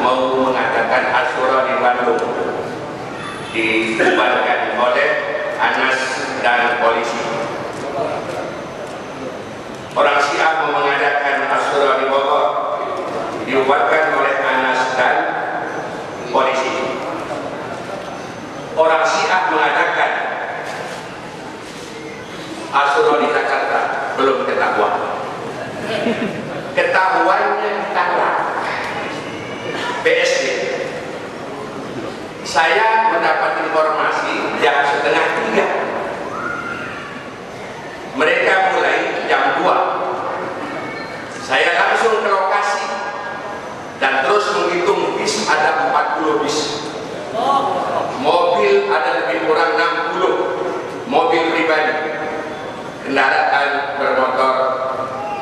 mau mengadakan Asyura di Bandung, dibubarkan oleh Anas dan polisi. Orang Syiah mau mengadakan Asyura di Bogor, dibubarkan oleh Anas dan polisi. Orang Syiah mengadakan Asyura di Jakarta, belum ketahuan. Ketahuannya di Tangerang, BSD. Saya mendapat informasi jam 2:30. Mereka mulai jam 2. Saya langsung ke lokasi dan terus menghitung bis, ada 40 bis. Mobil ada lebih kurang 60 mobil pribadi. Kendaraan bermotor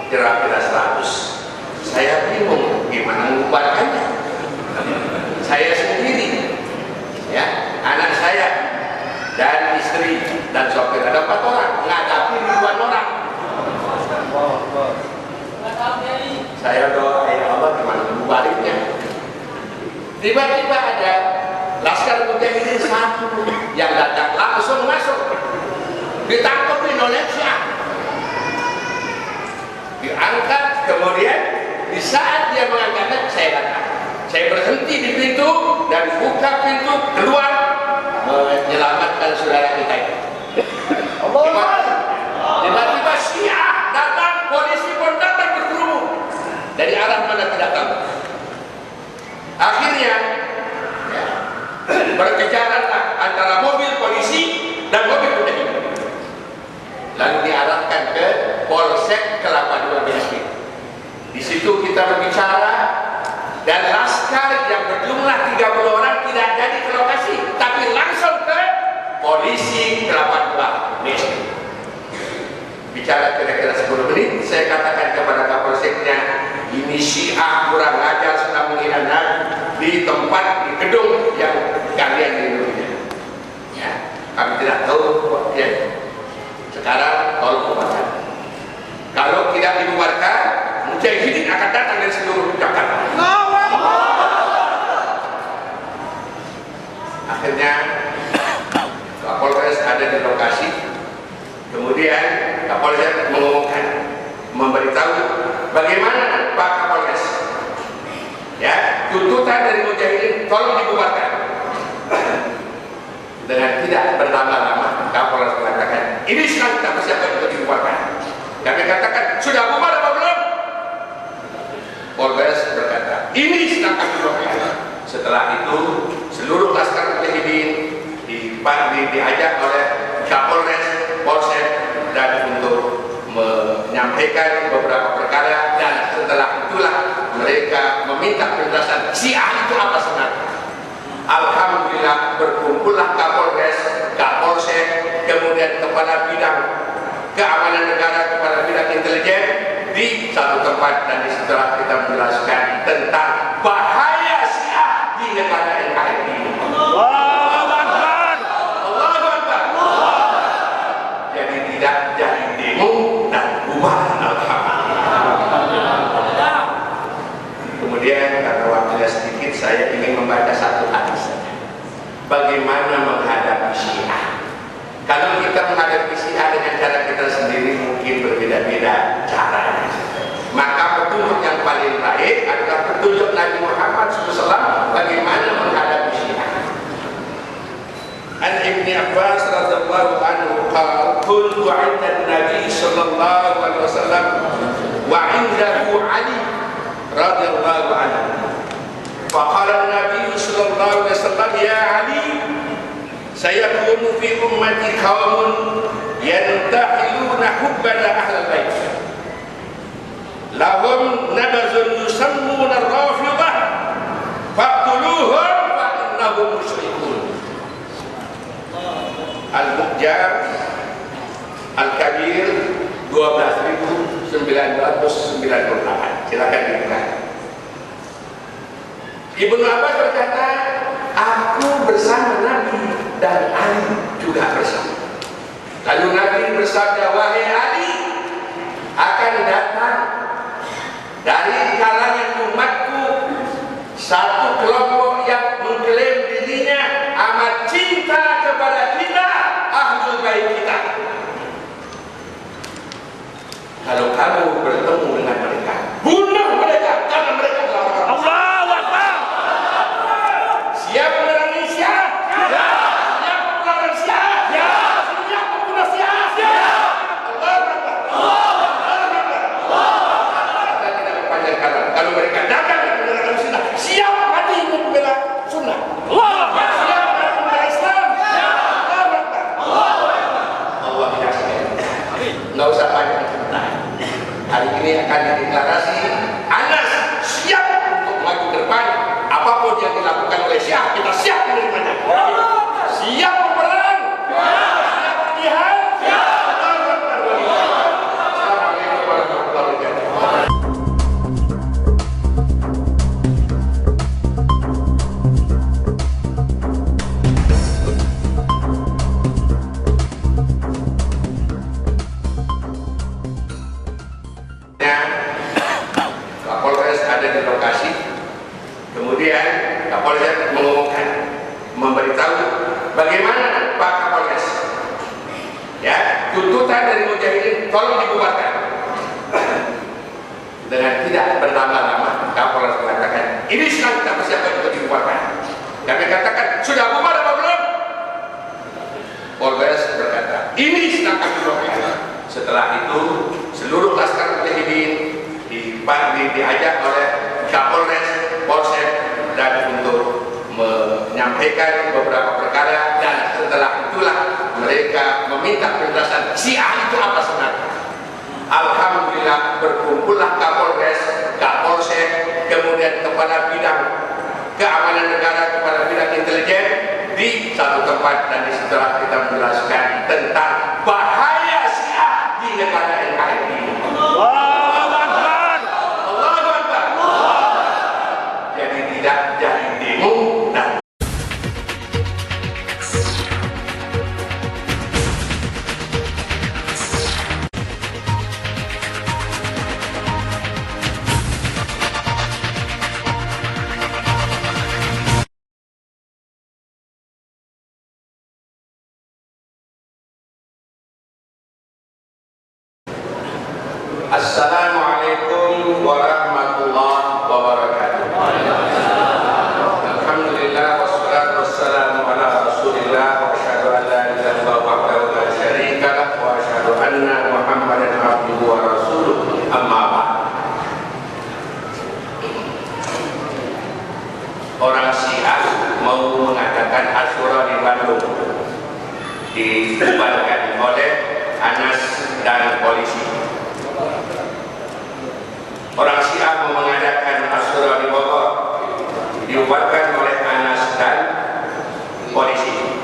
kira-kira 100. Saya bingung gimana mengubarkannya. Saya sendiri, ya, anak saya dan istri dan sopir, ada 4 orang menghadapi ribuan orang. Saya doa, ya Allah, gimana mengubarinnya. Tiba-tiba ada Laskar Mujahidin 1 yang datang langsung masuk, ditangkap di Indonesia, diangkat. Kemudian di saat dia mengangkatnya, saya datang. Saya berhenti di pintu dan buka pintu keluar menyelamatkan saudara kita itu. Tiba-tiba Syiah datang, polisi pun datang berkerumun dari arah mana tidak tahu. Akhirnya ya, berkejaranlah antara mobil polisi dan mobil Mujahidin, lalu diarahkan ke Polsek Kelapa II BSD. Di situ kita berbicara dan laskar yang berjumlah 30 orang tidak jadi ke lokasi, tapi langsung ke polisi Kelapa II BSD. Bicara kira-kira 10 menit, saya katakan kepada Kapolseknya, ini Syiah kurang ajar, sedang menghina Nabi di tempat, di gedung yang kalian lindungi. Ya, kami tidak tahu ya. Sekarang tolong bubarkan. Kalau tidak dibubarkan, Mujahidin akan datang dari seluruh Jakarta. Akhirnya Kapolres ada di lokasi. Kemudian Kapolres mengumumkan, memberitahu bagaimana Pak Kapolres, ya, tuntutan dari Mujahidin tolong dibubarkan. Dengan tidak berlama-lama Kapolres mengatakan, ini sedang kita persiapkan untuk dibubarkan. Kami katakan, sudah bubar apa belum? Polres berkata, ini sedang kami bubarkan. Setelah itu seluruh laskar Mujahidin diajak oleh Kapolres, Polsek, dan untuk menyampaikan beberapa perkara, dan setelah itulah mereka meminta penjelasan Syiah itu apa sebenarnya. Alhamdulillah berkumpullah Kapolres, Kapolsek, kemudian kepala bidang keamanan negara, kepala bidang intelijen di satu tempat, dan disitulah kita menjelaskan tentang bahaya Syiah di negara NKRI ini. Allahu Akbar. Allahu Akbar. Jadi tidak jadi demo dan bubar. Alhamdulillah. Kemudian karena waktunya sedikit, saya ingin membaca satu hadis. Bagaimana menghadapi Syiah? Kalau kita menghadapi Syiah dengan cara kita sendiri mungkin berbeda-beda caranya. Maka petunjuk yang paling baik adalah petunjuk Nabi Muhammad SAW bagaimana menghadapi Syiah. An Ibni Abbas radhiyallahu anhu qala kuntu 'inda Nabi sallallahu alaihi wasallam wa 'indahu Ali radhiyallahu anhu. Faqala Nabi sallallahu alaihi wasallam, ya Ali, sayakunu fi ummati qaumun yantahiluna hubbana ahlal bait. Lahum nabazun yusammuna ar-rafidah faqtuluhum fa innahum musyrikun. Al-Mu'jam Al-Kabir 12.998. Silakan dibuka. Ibnu Abbas berkata, aku bersama Nabi dan Ali juga bersama. Lalu Nabi bersabda, wahai Ali, akan datang dari kalangan umatku satu kelompok yang mengklaim dirinya amat cinta kepada kita, ahlul bait kita. Kalau kamu bertemu dengan mereka, bunuh mereka karena mereka adalah orang. Allahu Akbar. Siap memerangi Syiah? Ya. Siap memerangi Syiah? Ya. Siap membunuh Syiah? Ya. Allahu Akbar. Allahu Akbar. Kita tidak berpanjang. Kalau mereka datang memerangi sunnah, siap mati membela sunnah. Allahu Akbar. Siap mati membela Islam. Ya. Allahu Akbar. Allahu Akbar. Allah yakin. Enggak usah panjang cerita. Hari ini akan dideklarasi Anas siap untuk maju ke depan. Apapun yang dilakukan oleh Syiah, kita siap menerimanya. Siap berperang, siap berjihad. Assalamualaikum warahmatullahi wabarakatuh. Kapolres ada di lokasi, kemudian Kapolres mengumumkan, memberitahu bagaimana Pak Kapolres, ya, tuntutan dari Mujahidin tolong dibubarkan. Dengan tidak berlama-lama Kapolres mengatakan ini sedang kita persiapkan untuk dibubarkan. Kami katakan sudah bubar apa belum? Polres berkata ini sedang kami bubarkan. Setelah itu seluruh laskar Mujahidin diajak oleh Kapolres, Polsek, dan untuk menyampaikan beberapa perkara, dan setelah itulah mereka meminta penjelasan Syiah itu apa sebenarnya. Alhamdulillah berkumpullah Kapolres, Kapolsek, kemudian kepala bidang keamanan negara, kepala bidang intelijen di satu tempat, dan disitulah kita menjelaskan tentang bahaya Syiah di negara NKRI ini. Tidak jadi demo dan Assalamualaikum warahmatullahi wabarakatuh. Alhamdulillah wassalatu wassalamu ala Rasulillah wa asyhadu an la ilaha illallah wahdahu la syarika lah wa asyhadu anna Muhammadan abduhu wa rasuluh. Amma ba'd. Orang Syiah mau mengadakan Asyura di Bandung, dibubarkan oleh Anas dan polisi. Orang Syiah mau mengadakan Asyura di Bogor, dibubarkan oleh Anas dan polisi.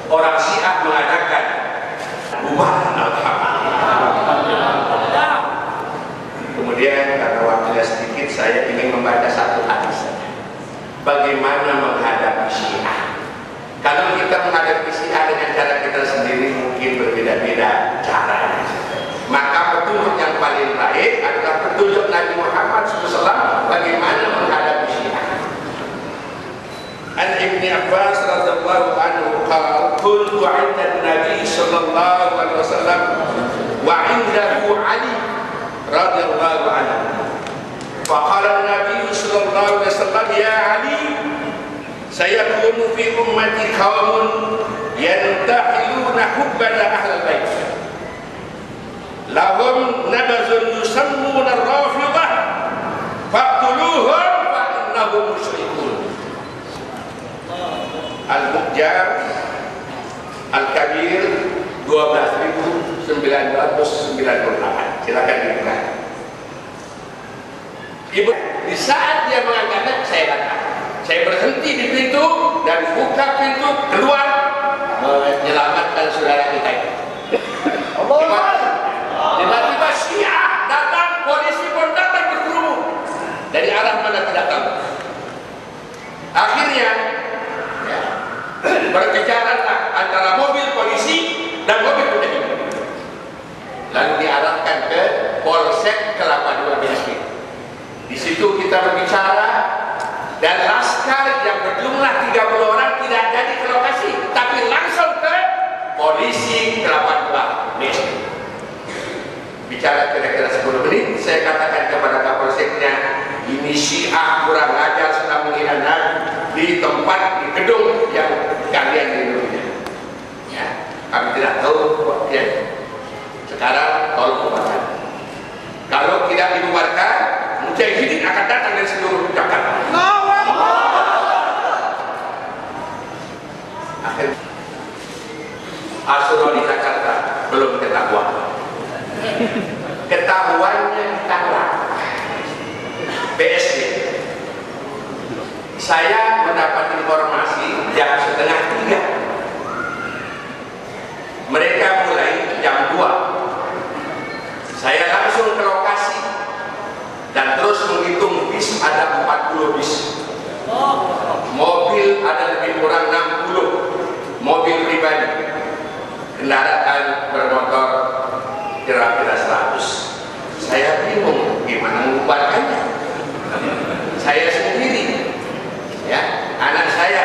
Orang Syiah mengadakan bubaran alhamdulillah. Kemudian karena waktunya sedikit, saya ingin membaca satu hadis. Bagaimana menghadapi Syiah? Kalau kita menghadapi Syiah dengan cara kita sendiri mungkin berbeda-beda caranya. Maka petunjuk yang paling baik adalah petunjuk Nabi Muhammad SAW bagaimana menghadapi Syiah. An Ibn Abbas radhiyallahu anhu qala kuntu 'inda Nabi sallallahu alaihi wasallam wa 'indahu Ali radhiyallahu anhu. Faqala Nabi sallallahu alaihi wasallam ya Ali sayakunu fi ummati qaumun yantahiluna hubbana ahlal bait. Lahum nabazun yusammuna ar-rafidah faqtuluhum fa innahum musyrikun. Al-Mu'jam Al-Kabir 12.998. Silakan dibuka. Ibu, di saat dia mengangkatnya, saya datang. Saya berhenti di pintu dan buka pintu keluar menyelamatkan saudara kita itu. Tiba-tiba Syiah datang, polisi pun datang berkerumun dari arah mana tidak tahu. Akhirnya ya, berkecaralah antara mobil polisi dan mobil Mujahidin. Lalu diarahkan ke Polsek Kelapa II Biaskin. Di situ kita berbicara bicara kira-kira 10 menit, saya katakan kepada kapolseknya, ini Syiah kurang ajar, sudah menghina Nabi di tempat, di gedung yang kalian lindungi. Ya, kami tidak tahu ya. Sekarang tolong bubarkan. Kalau tidak dibubarkan, mujahidin akan datang dari seluruh Jakarta. Akhir Asura di Jakarta belum ketahuan. Ketahuannya di Tangerang, BSD. Saya mendapat informasi jam 2:30. Mereka mulai jam 2. Saya langsung ke lokasi dan terus menghitung bis, ada 40 bis. Mobil ada lebih kurang 60 mobil pribadi. Kendaraan bermotor kira-kira 100. Saya bingung gimana membubarkannya. Saya sendiri, ya, anak saya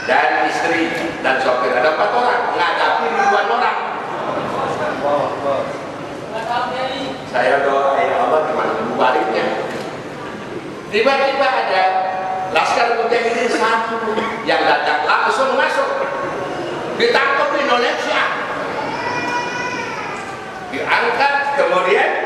dan istri dan sopir, ada 4 orang menghadapi ribuan orang. Saya doa, ya Allah, gimana membubarinnya. Tiba-tiba ada laskar mujahidin satu yang datang